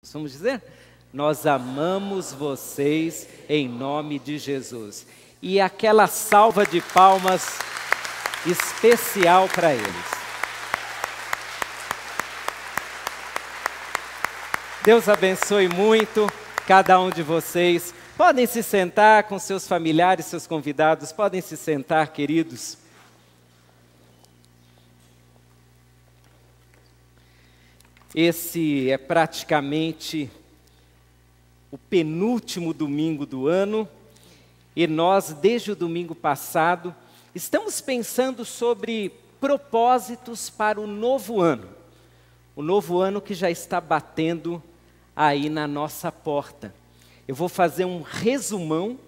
Vamos dizer? Nós amamos vocês em nome de Jesus. E aquela salva de palmas especial para eles. Deus abençoe muito cada um de vocês. Podem se sentar com seus familiares, seus convidados. Podem se sentar, queridos. Esse é praticamente o penúltimo domingo do ano, e nós, desde o domingo passado, estamos pensando sobre propósitos para o novo ano. O novo ano que já está batendo aí na nossa porta. Eu vou fazer um resumão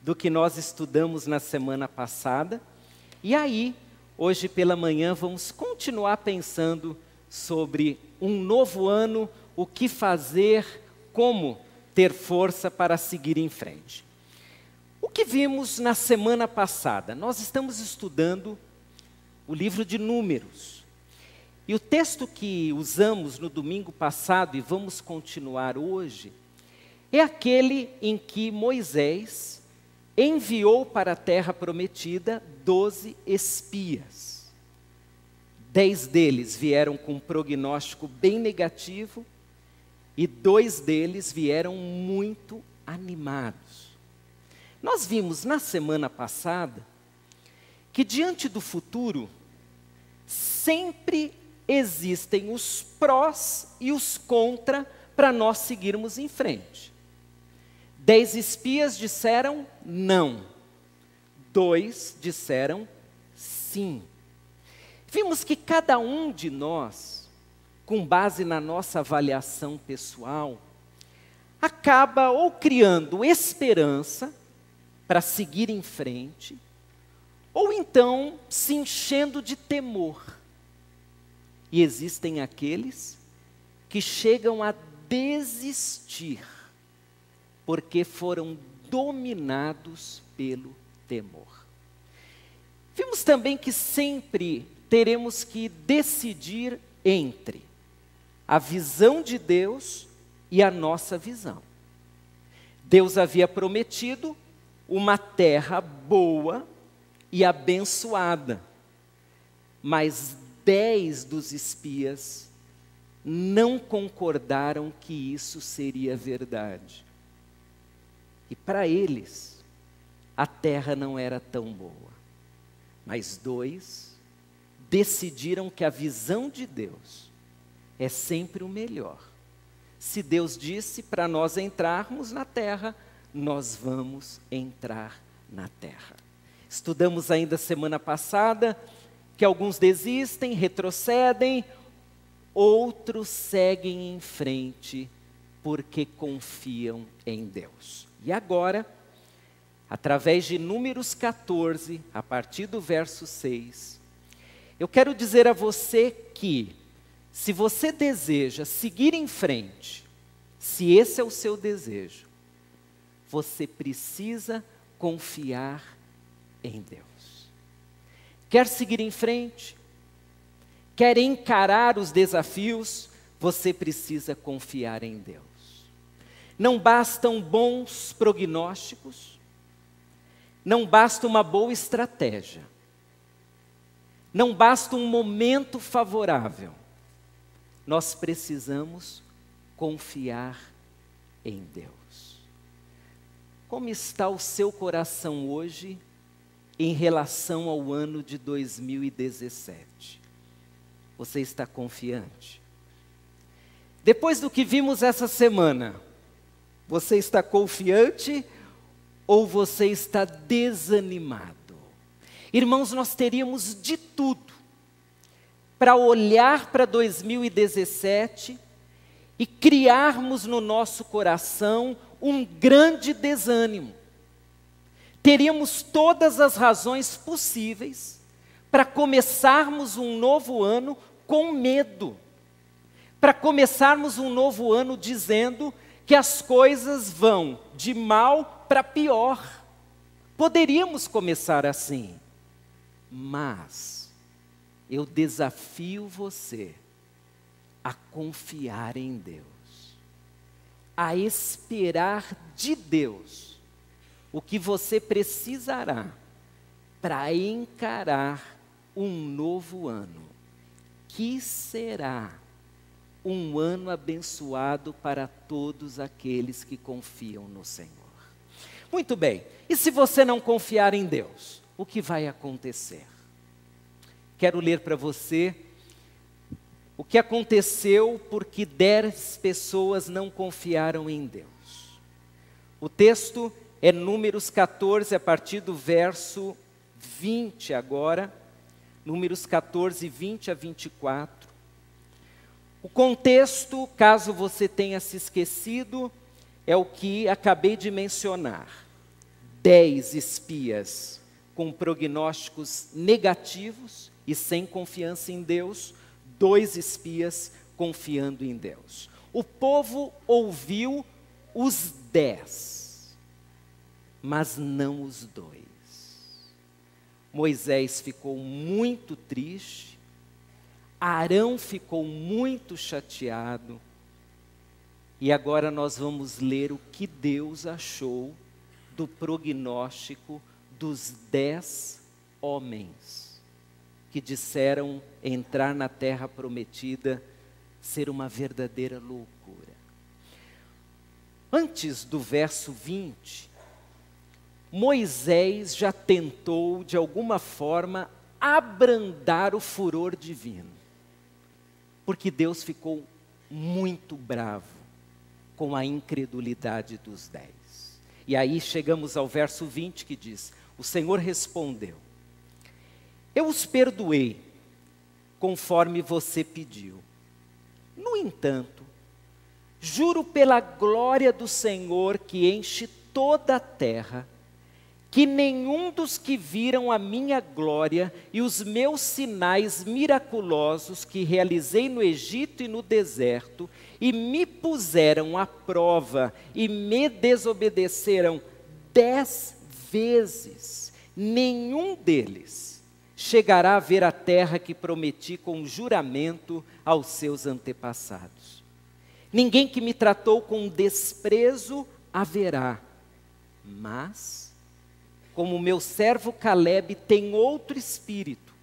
do que nós estudamos na semana passada, e aí, hoje pela manhã, vamos continuar pensando sobre um novo ano, o que fazer, como ter força para seguir em frente. O que vimos na semana passada? Nós estamos estudando o livro de Números. E o texto que usamos no domingo passado, e vamos continuar hoje, é aquele em que Moisés enviou para a terra prometida 12 espias. 10 deles vieram com um prognóstico bem negativo e 2 deles vieram muito animados. Nós vimos na semana passada que diante do futuro sempre existem os prós e os contra para nós seguirmos em frente. 10 espias disseram não, 2 disseram sim. Vimos que cada um de nós, com base na nossa avaliação pessoal, acaba ou criando esperança para seguir em frente, ou então se enchendo de temor. E existem aqueles que chegam a desistir, porque foram dominados pelo temor. Vimos também que sempre teremos que decidir entre a visão de Deus e a nossa visão. Deus havia prometido uma terra boa e abençoada, mas 10 dos espias não concordaram que isso seria verdade. E para eles, a terra não era tão boa, mas 2 decidiram que a visão de Deus é sempre o melhor. Se Deus disse para nós entrarmos na terra, nós vamos entrar na terra. Estudamos ainda semana passada que alguns desistem, retrocedem, outros seguem em frente porque confiam em Deus. E agora, através de Números 14, a partir do verso 6, eu quero dizer a você que, se você deseja seguir em frente, se esse é o seu desejo, você precisa confiar em Deus. Quer seguir em frente? Quer encarar os desafios? Você precisa confiar em Deus. Não bastam bons prognósticos, não basta uma boa estratégia. Não basta um momento favorável, nós precisamos confiar em Deus. Como está o seu coração hoje em relação ao ano de 2017? Você está confiante? Depois do que vimos essa semana, você está confiante ou você está desanimado? Irmãos, nós teríamos de tudo para olhar para 2017 e criarmos no nosso coração um grande desânimo. Teríamos todas as razões possíveis para começarmos um novo ano com medo. Para começarmos um novo ano dizendo que as coisas vão de mal para pior. Poderíamos começar assim. Mas eu desafio você a confiar em Deus. a esperar de Deus o que você precisará para encarar um novo ano, que será um ano abençoado para todos aqueles que confiam no Senhor. Muito bem, e se você não confiar em Deus, o que vai acontecer? Quero ler para você o que aconteceu porque 10 pessoas não confiaram em Deus. O texto é Números 14, a partir do verso 20 agora, Números 14, 20 a 24. O contexto, caso você tenha se esquecido, é o que acabei de mencionar. 10 espias com prognósticos negativos e sem confiança em Deus, 2 espias confiando em Deus. O povo ouviu os 10, mas não os 2. Moisés ficou muito triste, Arão ficou muito chateado, e agora nós vamos ler o que Deus achou do prognóstico dos 10 homens que disseram entrar na terra prometida ser uma verdadeira loucura. Antes do verso 20, Moisés já tentou, de alguma forma, abrandar o furor divino, porque Deus ficou muito bravo com a incredulidade dos 10. E aí chegamos ao verso 20 que diz: o Senhor respondeu: eu os perdoei, conforme você pediu. No entanto, juro pela glória do Senhor que enche toda a terra, que nenhum dos que viram a minha glória e os meus sinais miraculosos que realizei no Egito e no deserto, e me puseram à prova e me desobedeceram 10 vezes, nenhum deles chegará a ver a terra que prometi com juramento aos seus antepassados. Ninguém que me tratou com desprezo haverá, mas como meu servo Caleb tem outro espírito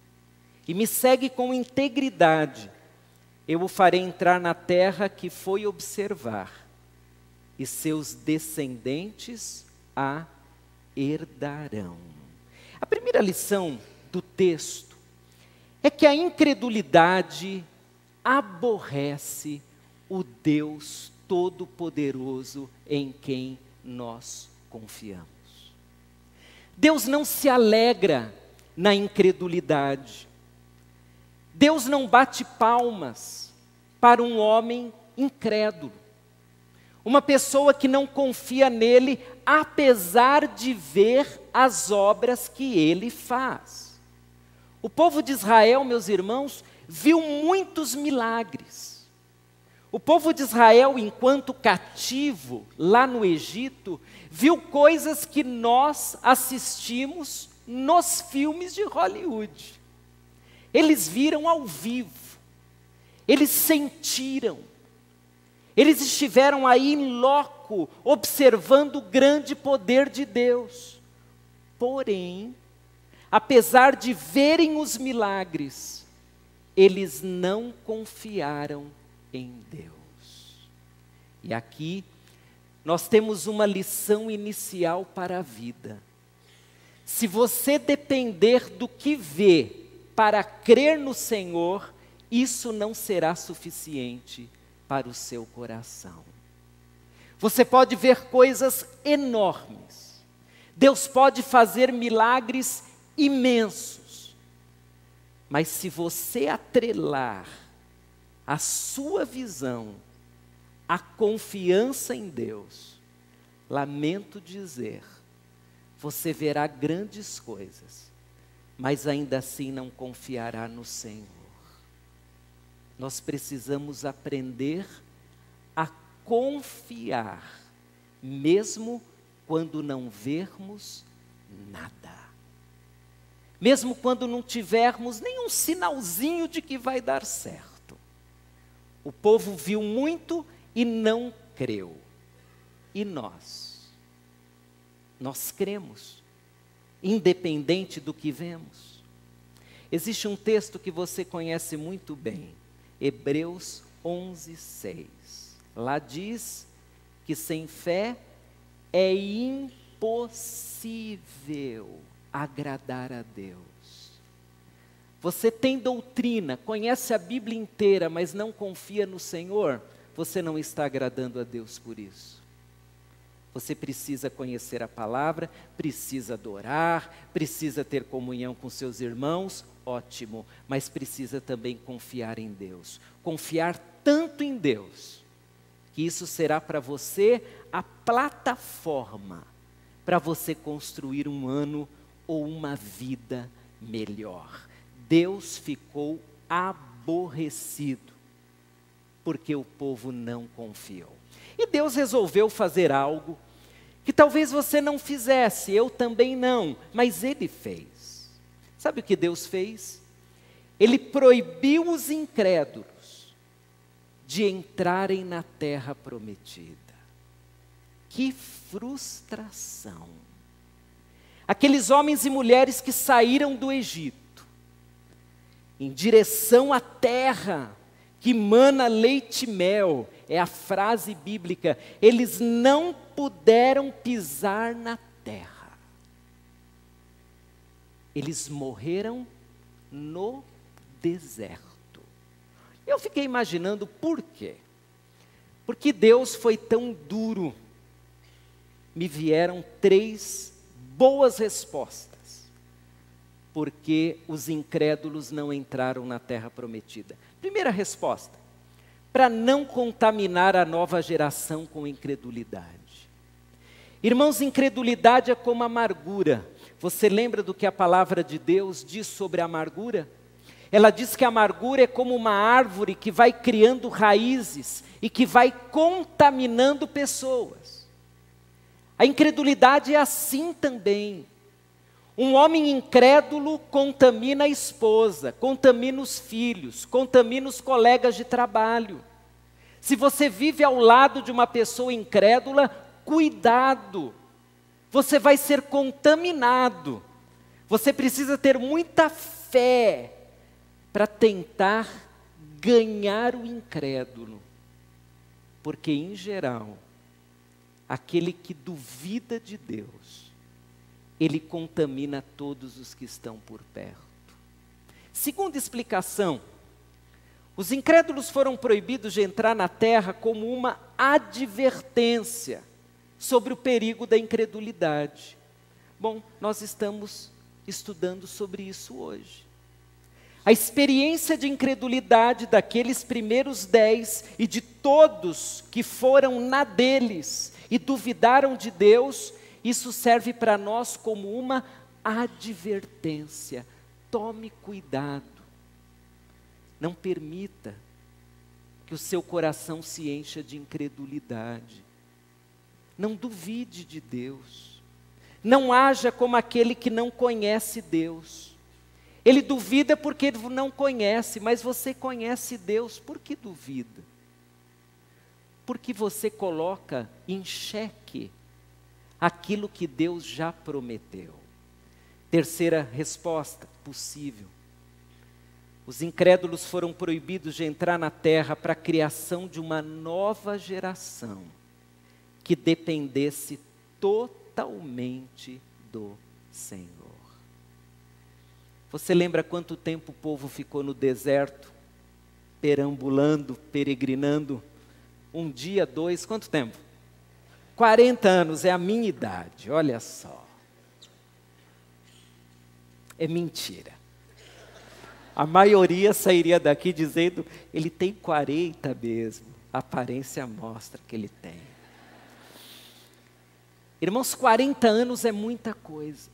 e me segue com integridade, eu o farei entrar na terra que foi observar, e seus descendentes a herdarão. A primeira lição do texto é que a incredulidade aborrece o Deus Todo-Poderoso em quem nós confiamos. Deus não se alegra na incredulidade. Deus não bate palmas para um homem incrédulo. Uma pessoa que não confia nele, apesar de ver as obras que ele faz. O povo de Israel, meus irmãos, viu muitos milagres. O povo de Israel, enquanto cativo lá no Egito, viu coisas que nós assistimos nos filmes de Hollywood. Eles viram ao vivo, eles sentiram, eles estiveram aí em loco, observando o grande poder de Deus. Porém, apesar de verem os milagres, eles não confiaram em Deus. E aqui nós temos uma lição inicial para a vida. Se você depender do que vê para crer no Senhor, isso não será suficiente para o seu coração. Você pode ver coisas enormes. Deus pode fazer milagres imensos. Mas se você atrelar a sua visão à confiança em Deus, lamento dizer, você verá grandes coisas, mas ainda assim não confiará no Senhor. Nós precisamos aprender a confiar, mesmo quando não vermos nada. Mesmo quando não tivermos nenhum sinalzinho de que vai dar certo. O povo viu muito e não creu. E nós? Nós cremos, independente do que vemos. Existe um texto que você conhece muito bem, Hebreus 11:6. Lá diz que sem fé é impossível agradar a Deus. Você tem doutrina, conhece a Bíblia inteira, mas não confia no Senhor, você não está agradando a Deus por isso. Você precisa conhecer a palavra, precisa adorar, precisa ter comunhão com seus irmãos, ótimo, mas precisa também confiar em Deus. Confiar tanto em Deus, que isso será para você a plataforma para você construir um ano ou uma vida melhor. Deus ficou aborrecido, porque o povo não confiou. E Deus resolveu fazer algo que talvez você não fizesse, eu também não, mas Ele fez. Sabe o que Deus fez? Ele proibiu os incrédulos de entrarem na terra prometida. Que frustração! Aqueles homens e mulheres que saíram do Egito, em direção à terra que mana leite e mel, é a frase bíblica, eles não puderam pisar na terra. Eles morreram no deserto. Eu fiquei imaginando por quê. Porque Deus foi tão duro. Me vieram 3 boas respostas. Porque os incrédulos não entraram na terra prometida. Primeira resposta, para não contaminar a nova geração com incredulidade. Irmãos, incredulidade é como amargura. Você lembra do que a palavra de Deus diz sobre a amargura? Ela diz que a amargura é como uma árvore que vai criando raízes e que vai contaminando pessoas. A incredulidade é assim também. Um homem incrédulo contamina a esposa, contamina os filhos, contamina os colegas de trabalho. Se você vive ao lado de uma pessoa incrédula, cuidado, você vai ser contaminado. Você precisa ter muita fé para tentar ganhar o incrédulo. Porque, em geral, aquele que duvida de Deus, ele contamina todos os que estão por perto. Segunda explicação, os incrédulos foram proibidos de entrar na terra como uma advertência sobre o perigo da incredulidade. Bom, nós estamos estudando sobre isso hoje. A experiência de incredulidade daqueles primeiros 10 e de todos que foram na deles e duvidaram de Deus, isso serve para nós como uma advertência. Tome cuidado. Não permita que o seu coração se encha de incredulidade. Não duvide de Deus. Não haja como aquele que não conhece Deus. Ele duvida porque ele não conhece, mas você conhece Deus, por que duvida? Porque você coloca em xeque aquilo que Deus já prometeu. Terceira resposta possível. Os incrédulos foram proibidos de entrar na terra para a criação de uma nova geração que dependesse totalmente do Senhor. Você lembra quanto tempo o povo ficou no deserto, perambulando, peregrinando? 1 dia, 2, quanto tempo? 40 anos, é a minha idade, olha só. É mentira. A maioria sairia daqui dizendo, ele tem 40 mesmo, a aparência mostra que ele tem. Irmãos, 40 anos é muita coisa.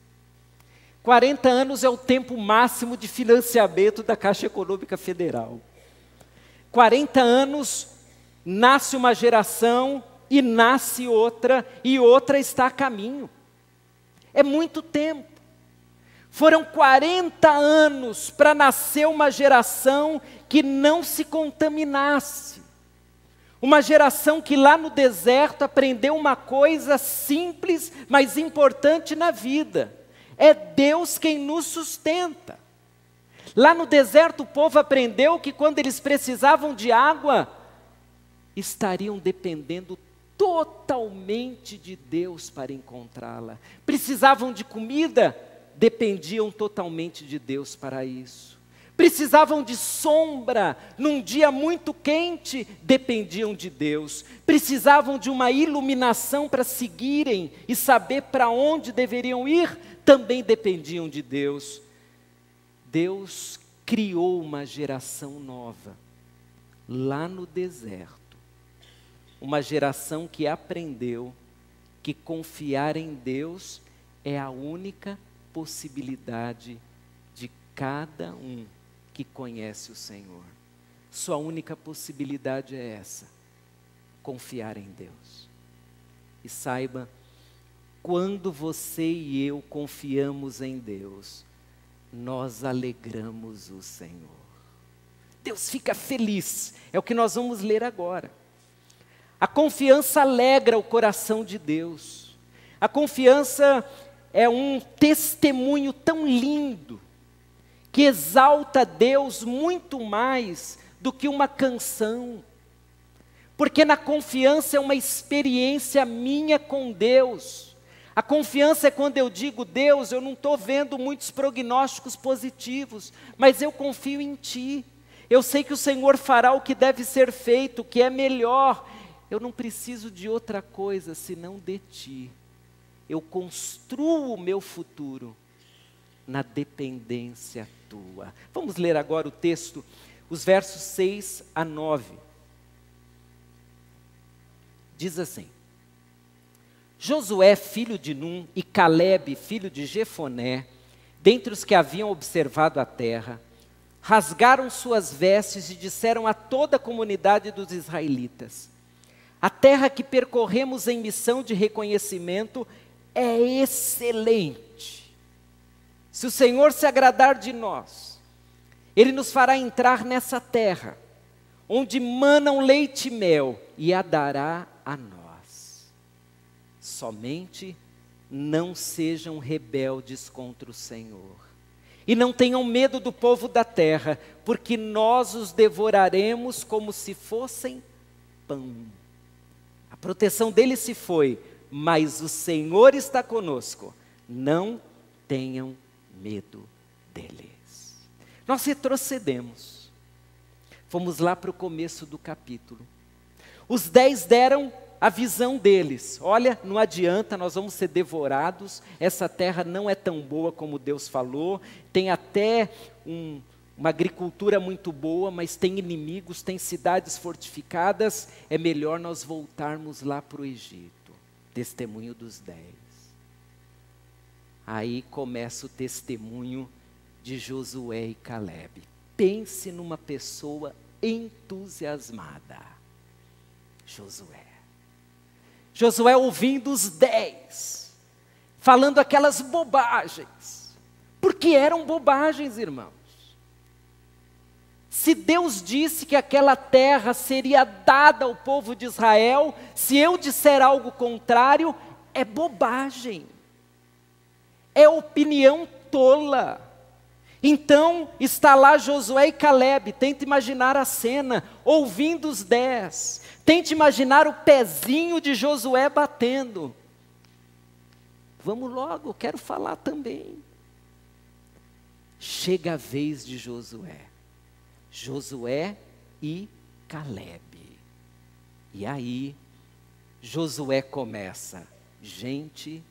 40 anos é o tempo máximo de financiamento da Caixa Econômica Federal. 40 anos, nasce uma geração e nasce outra, e outra está a caminho. É muito tempo. Foram 40 anos para nascer uma geração que não se contaminasse. Uma geração que lá no deserto aprendeu uma coisa simples, mas importante na vida. É Deus quem nos sustenta. Lá no deserto o povo aprendeu que quando eles precisavam de água, estariam dependendo totalmente de Deus para encontrá-la. Precisavam de comida, dependiam totalmente de Deus para isso. Precisavam de sombra, num dia muito quente, dependiam de Deus. Precisavam de uma iluminação para seguirem e saber para onde deveriam ir, também dependiam de Deus. Deus criou uma geração nova, lá no deserto. Uma geração que aprendeu que confiar em Deus é a única possibilidade de cada um que conhece o Senhor. Sua única possibilidade é essa: confiar em Deus. E saiba, quando você e eu confiamos em Deus, nós alegramos o Senhor. Deus fica feliz, é o que nós vamos ler agora. A confiança alegra o coração de Deus. A confiança é um testemunho tão lindo, que exalta Deus muito mais do que uma canção. Porque na confiança é uma experiência minha com Deus. A confiança é quando eu digo: Deus, eu não estou vendo muitos prognósticos positivos, mas eu confio em Ti. Eu sei que o Senhor fará o que deve ser feito, o que é melhor. Eu não preciso de outra coisa senão de Ti. Eu construo o meu futuro na dependência Tua. Vamos ler agora o texto, os versos 6 a 9. Diz assim: Josué, filho de Num, e Calebe, filho de Jefoné, dentre os que haviam observado a terra, rasgaram suas vestes e disseram a toda a comunidade dos israelitas: a terra que percorremos em missão de reconhecimento é excelente. Se o Senhor se agradar de nós, Ele nos fará entrar nessa terra, onde manam leite e mel, e a dará a nós. Somente não sejam rebeldes contra o Senhor, e não tenham medo do povo da terra, porque nós os devoraremos como se fossem pão. A proteção deles se foi, mas o Senhor está conosco. Não tenham medo deles. Nós retrocedemos. Fomos lá para o começo do capítulo. Os 10 deram a visão deles. Olha, não adianta, nós vamos ser devorados. Essa terra não é tão boa como Deus falou. Tem até uma agricultura muito boa, mas tem inimigos, tem cidades fortificadas. É melhor nós voltarmos lá para o Egito. Testemunho dos 10. Aí começa o testemunho de Josué e Calebe. Pense numa pessoa entusiasmada. Josué ouvindo os 10, falando aquelas bobagens, porque eram bobagens, irmãos. Se Deus disse que aquela terra seria dada ao povo de Israel, se eu disser algo contrário, é bobagem, é opinião tola. Então está lá Josué e Calebe, tenta imaginar a cena, ouvindo os 10, tente imaginar o pezinho de Josué batendo. Vamos logo, quero falar também. Chega a vez de Josué e Calebe. E aí, Josué começa: gente,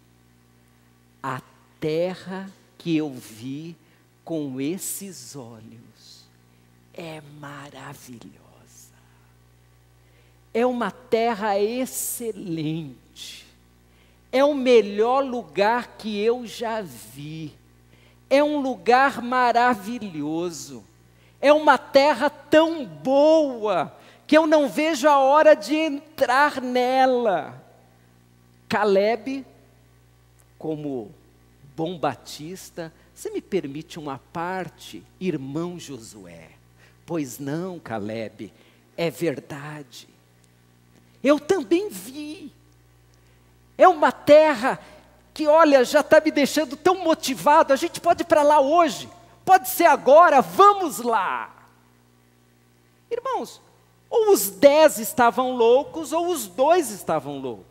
a terra que eu vi com esses olhos é maravilhosa. É uma terra excelente. É o melhor lugar que eu já vi. É um lugar maravilhoso. É uma terra tão boa que eu não vejo a hora de entrar nela. Calebe, como bom batista: você me permite uma parte, irmão Josué? Pois não, Calebe, é verdade. Eu também vi. É uma terra que, olha, já está me deixando tão motivado. A gente pode ir para lá hoje, pode ser agora, vamos lá. Irmãos, ou os 10 estavam loucos, ou os 2 estavam loucos.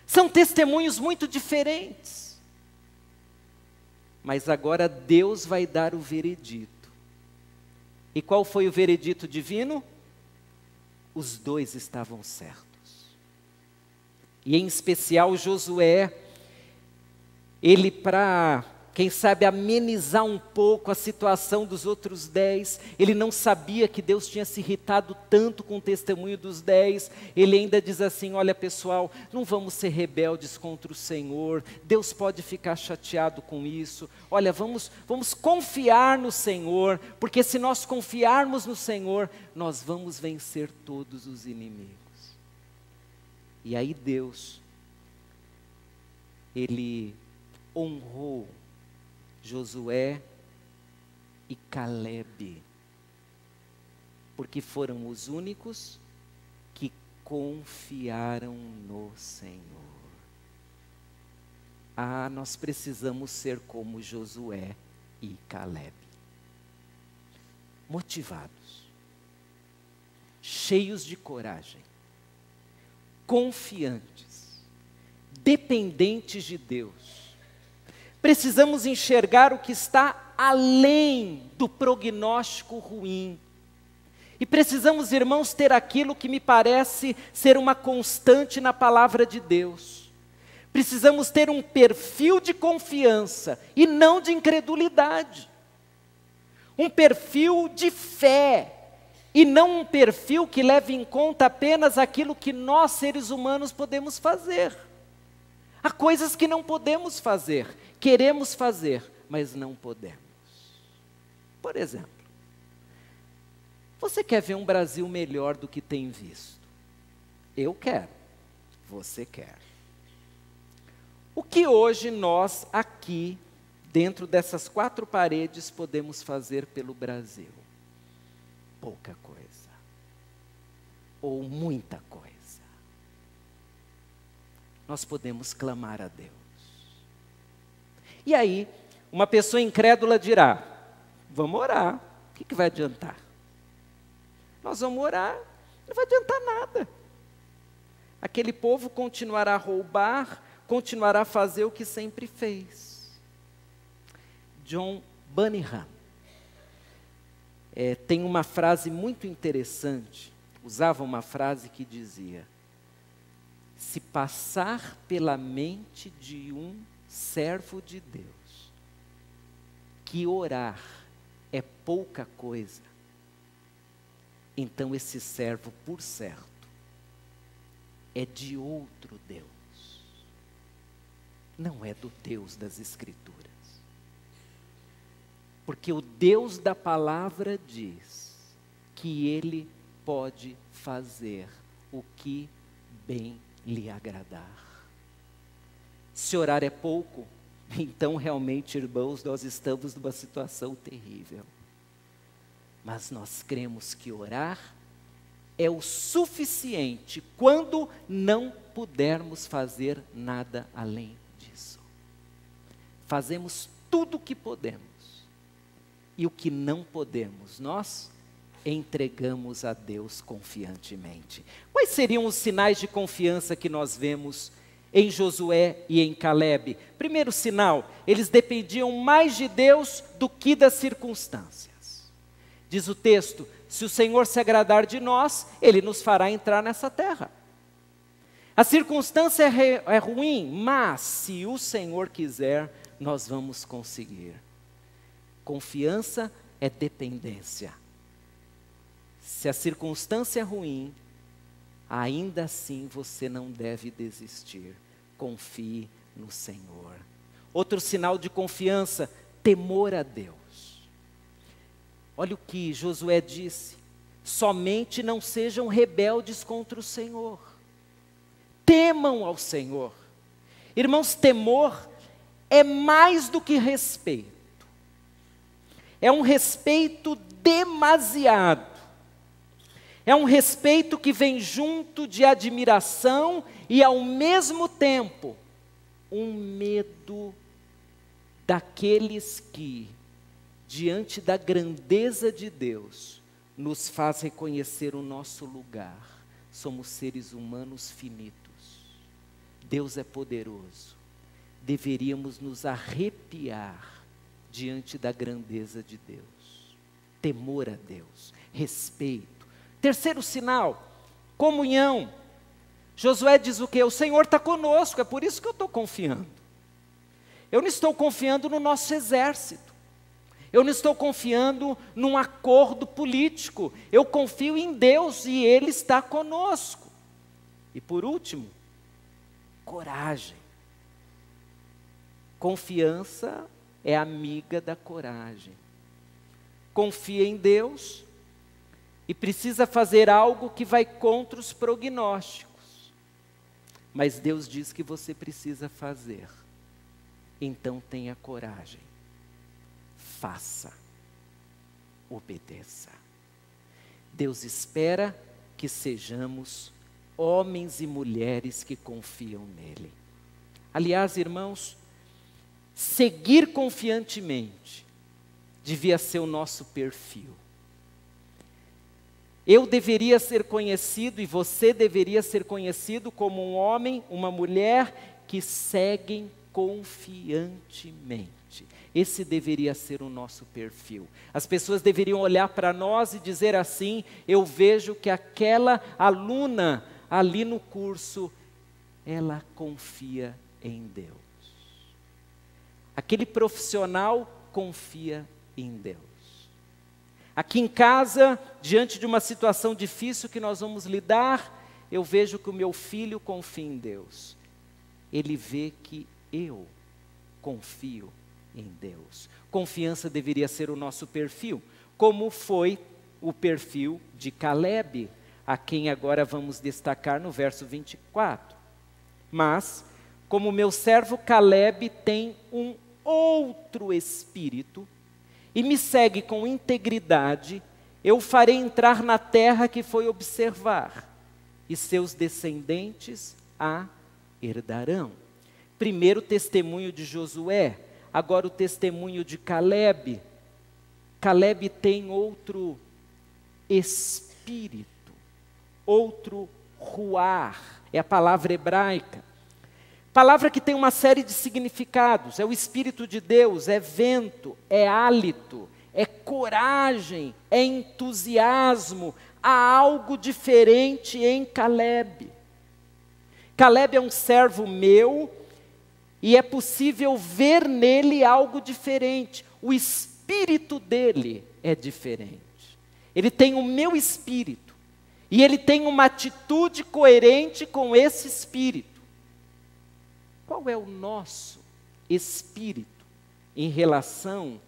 São testemunhos muito diferentes. Mas agora Deus vai dar o veredito. E qual foi o veredito divino? Os 2 estavam certos. E em especial Josué, ele para, quem sabe, amenizar um pouco a situação dos outros 10, ele não sabia que Deus tinha se irritado tanto com o testemunho dos 10, ele ainda diz assim, olha pessoal, não vamos ser rebeldes contra o Senhor, Deus pode ficar chateado com isso, olha, vamos confiar no Senhor, porque se nós confiarmos no Senhor, nós vamos vencer todos os inimigos. E aí Deus, Ele honrou Josué e Calebe, porque foram os únicos que confiaram no Senhor. Ah, nós precisamos ser como Josué e Calebe, motivados, cheios de coragem, confiantes, dependentes de Deus. Precisamos enxergar o que está além do prognóstico ruim. E precisamos, irmãos, ter aquilo que me parece ser uma constante na palavra de Deus. Precisamos ter um perfil de confiança e não de incredulidade. Um perfil de fé e não um perfil que leve em conta apenas aquilo que nós, seres humanos, podemos fazer. Há coisas que não podemos fazer, queremos fazer, mas não podemos. Por exemplo, você quer ver um Brasil melhor do que tem visto? Eu quero, você quer. O que hoje nós aqui, dentro dessas 4 paredes, podemos fazer pelo Brasil? Pouca coisa, ou muita coisa. Nós podemos clamar a Deus. E aí, uma pessoa incrédula dirá, vamos orar, o que vai adiantar? Nós vamos orar, não vai adiantar nada. Aquele povo continuará a roubar, continuará a fazer o que sempre fez. John Bunyan tem uma frase muito interessante, usava uma frase que dizia, se passar pela mente de um servo de Deus, que orar é pouca coisa, então esse servo, por certo, é de outro Deus, não é do Deus das Escrituras. Porque o Deus da palavra diz que Ele pode fazer o que bem lhe agradar. Se orar é pouco, então realmente, irmãos, nós estamos numa situação terrível. Mas nós cremos que orar é o suficiente quando não pudermos fazer nada além disso. Fazemos tudo o que podemos. E o que não podemos, nós entregamos a Deus confiantemente. Quais seriam os sinais de confiança que nós vemos em Josué e em Calebe? Primeiro sinal, eles dependiam mais de Deus do que das circunstâncias. Diz o texto, se o Senhor se agradar de nós, Ele nos fará entrar nessa terra. A circunstância é ruim, mas se o Senhor quiser, nós vamos conseguir. Confiança é dependência. Se a circunstância é ruim, ainda assim você não deve desistir. Confie no Senhor. Outro sinal de confiança, temor a Deus. Olha o que Josué disse, somente não sejam rebeldes contra o Senhor. Temam ao Senhor. Irmãos, temor é mais do que respeito. É um respeito demasiado. É um respeito que vem junto de admiração e, ao mesmo tempo, um medo daqueles que, diante da grandeza de Deus, nos faz reconhecer o nosso lugar. Somos seres humanos finitos. Deus é poderoso. Deveríamos nos arrepiar diante da grandeza de Deus. Temor a Deus, respeito. Terceiro sinal, comunhão. Josué diz o quê? O Senhor está conosco, é por isso que eu estou confiando. Eu não estou confiando no nosso exército. Eu não estou confiando num acordo político. Eu confio em Deus e Ele está conosco. E por último, coragem. Confiança é amiga da coragem. Confia em Deus e precisa fazer algo que vai contra os prognósticos. Mas Deus diz que você precisa fazer. Então tenha coragem. Faça. Obedeça. Deus espera que sejamos homens e mulheres que confiam nele. Aliás, irmãos, seguir confiantemente devia ser o nosso perfil. Eu deveria ser conhecido e você deveria ser conhecido como um homem, uma mulher que seguem confiantemente. Esse deveria ser o nosso perfil. As pessoas deveriam olhar para nós e dizer assim: eu vejo que aquela aluna ali no curso, ela confia em Deus. Aquele profissional confia em Deus. Aqui em casa, diante de uma situação difícil que nós vamos lidar, eu vejo que o meu filho confia em Deus. Ele vê que eu confio em Deus. Confiança deveria ser o nosso perfil, como foi o perfil de Caleb, a quem agora vamos destacar no verso 24. Mas, como meu servo Caleb tem um outro espírito, e me segue com integridade, eu farei entrar na terra que foi observar, e seus descendentes a herdarão. Primeiro o testemunho de Josué, agora o testemunho de Caleb. Caleb tem outro espírito, outro ruar, é a palavra hebraica. Palavra que tem uma série de significados, é o Espírito de Deus, é vento, é hálito, é coragem, é entusiasmo. Há algo diferente em Caleb. Caleb é um servo meu e é possível ver nele algo diferente. O espírito dele é diferente. Ele tem o meu espírito e ele tem uma atitude coerente com esse espírito. Qual é o nosso espírito em relação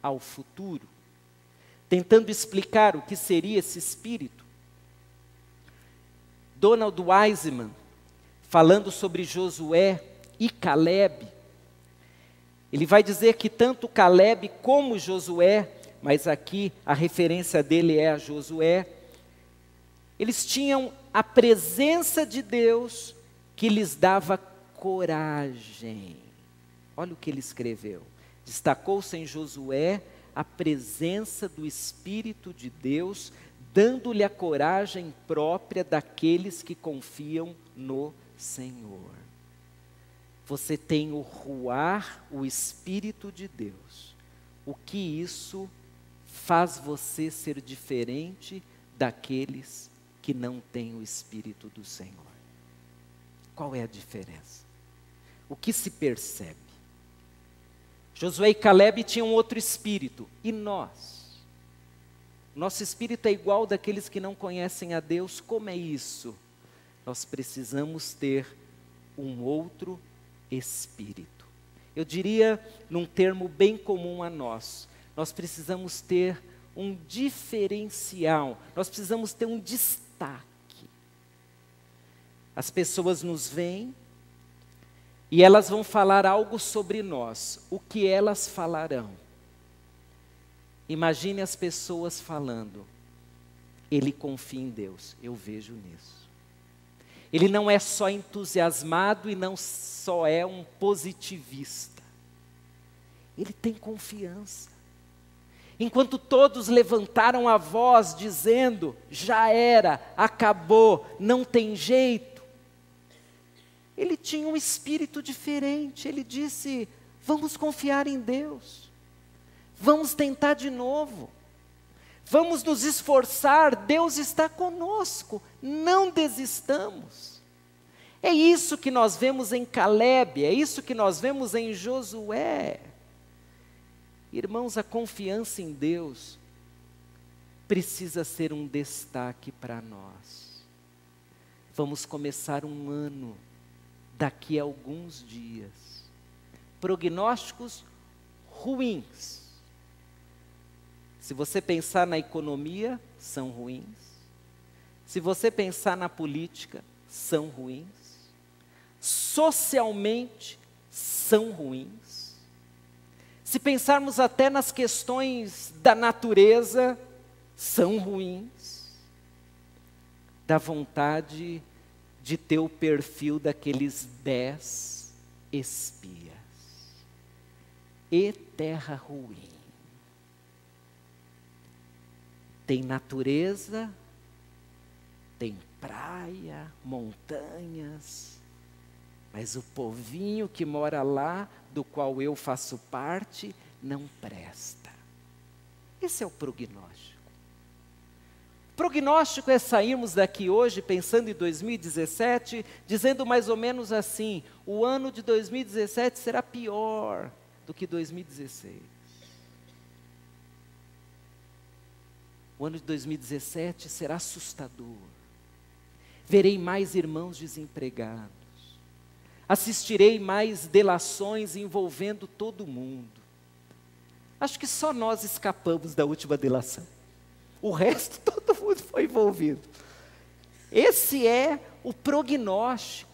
ao futuro? Tentando explicar o que seria esse espírito, Donald Wiseman, falando sobre Josué e Caleb, ele vai dizer que tanto Caleb como Josué, mas aqui a referência dele é a Josué, eles tinham a presença de Deus que lhes dava coragem. Olha o que ele escreveu. Destacou-se em Josué a presença do Espírito de Deus, dando-lhe a coragem própria daqueles que confiam no Senhor. Você tem o ruar, o Espírito de Deus. O que isso faz você ser diferente daqueles que não têm o Espírito do Senhor? Qual é a diferença? O que se percebe? Josué e Caleb tinham outro espírito. E nós? Nosso espírito é igual daqueles que não conhecem a Deus. Como é isso? Nós precisamos ter um outro espírito. Eu diria, num termo bem comum a nós, nós precisamos ter um diferencial. Nós precisamos ter um destaque. As pessoas nos veem e elas vão falar algo sobre nós. O que elas falarão? Imagine as pessoas falando: ele confia em Deus, eu vejo nisso. Ele não é só entusiasmado e não só é um positivista. Ele tem confiança. Enquanto todos levantaram a voz dizendo, já era, acabou, não tem jeito, ele tinha um espírito diferente. Ele disse, vamos confiar em Deus, vamos tentar de novo, vamos nos esforçar, Deus está conosco, não desistamos. É isso que nós vemos em Calebe, é isso que nós vemos em Josué. Irmãos, a confiança em Deus precisa ser um destaque para nós. Vamos começar um ano daqui a alguns dias. Prognósticos ruins. Se você pensar na economia, são ruins. Se você pensar na política, são ruins. Socialmente, são ruins. Se pensarmos até nas questões da natureza, são ruins. Dá vontade de ter o perfil daqueles 10 espias. E terra ruim. Tem natureza, tem praia, montanhas, mas o povinho que mora lá, do qual eu faço parte, não presta. Esse é o prognóstico. O prognóstico é sairmos daqui hoje, pensando em 2017, dizendo mais ou menos assim, o ano de 2017 será pior do que 2016. O ano de 2017 será assustador. Verei mais irmãos desempregados. Assistirei mais delações envolvendo todo mundo. Acho que só nós escapamos da última delação. O resto, todo mundo foi envolvido. Esse é o prognóstico.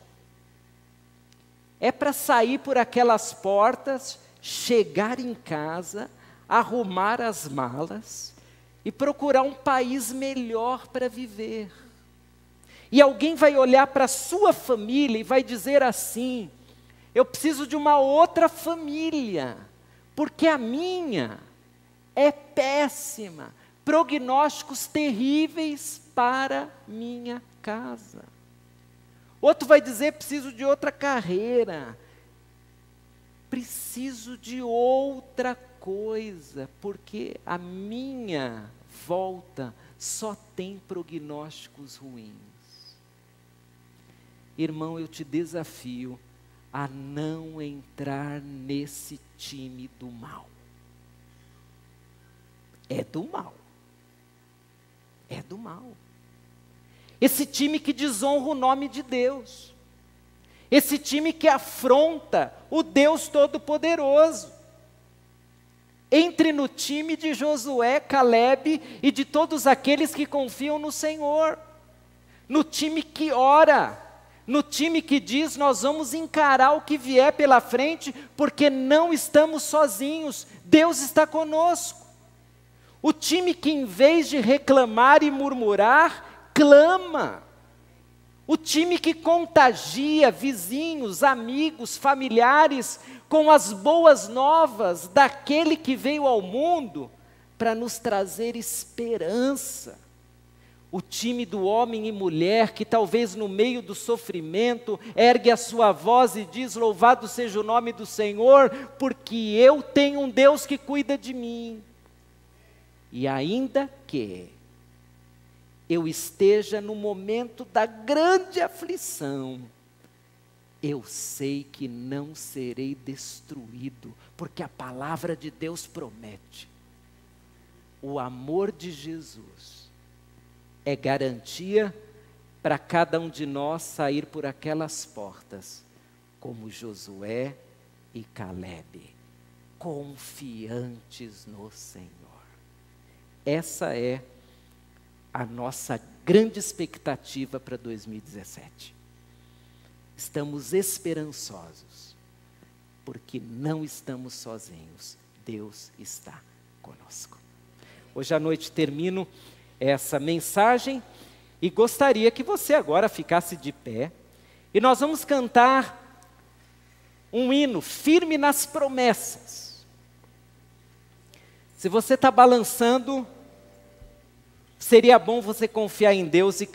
É para sair por aquelas portas, chegar em casa, arrumar as malas e procurar um país melhor para viver. E alguém vai olhar para a sua família e vai dizer assim, eu preciso de uma outra família, porque a minha é péssima, prognósticos terríveis para minha casa. Outro vai dizer, preciso de outra carreira, preciso de outra coisa, porque a minha volta só tem prognósticos ruins. Irmão, eu te desafio a não entrar nesse time do mal. É do mal. É do mal. Esse time que desonra o nome de Deus. Esse time que afronta o Deus Todo-Poderoso. Entre no time de Josué, Calebe e de todos aqueles que confiam no Senhor. No time que ora. No time que diz, nós vamos encarar o que vier pela frente, porque não estamos sozinhos, Deus está conosco. O time que em vez de reclamar e murmurar, clama. O time que contagia vizinhos, amigos, familiares, com as boas novas daquele que veio ao mundo, para nos trazer esperança. O time do homem e mulher que talvez no meio do sofrimento ergue a sua voz e diz, louvado seja o nome do Senhor, porque eu tenho um Deus que cuida de mim. E ainda que eu esteja no momento da grande aflição, eu sei que não serei destruído, porque a palavra de Deus promete. O amor de Jesus é garantia para cada um de nós sair por aquelas portas, como Josué e Calebe, confiantes no Senhor. Essa é a nossa grande expectativa para 2017. Estamos esperançosos, porque não estamos sozinhos, Deus está conosco. Hoje à noite termino essa mensagem e gostaria que você agora ficasse de pé. E nós vamos cantar um hino, Firme nas Promessas. Se você está balançando, seria bom você confiar em Deus e cantar.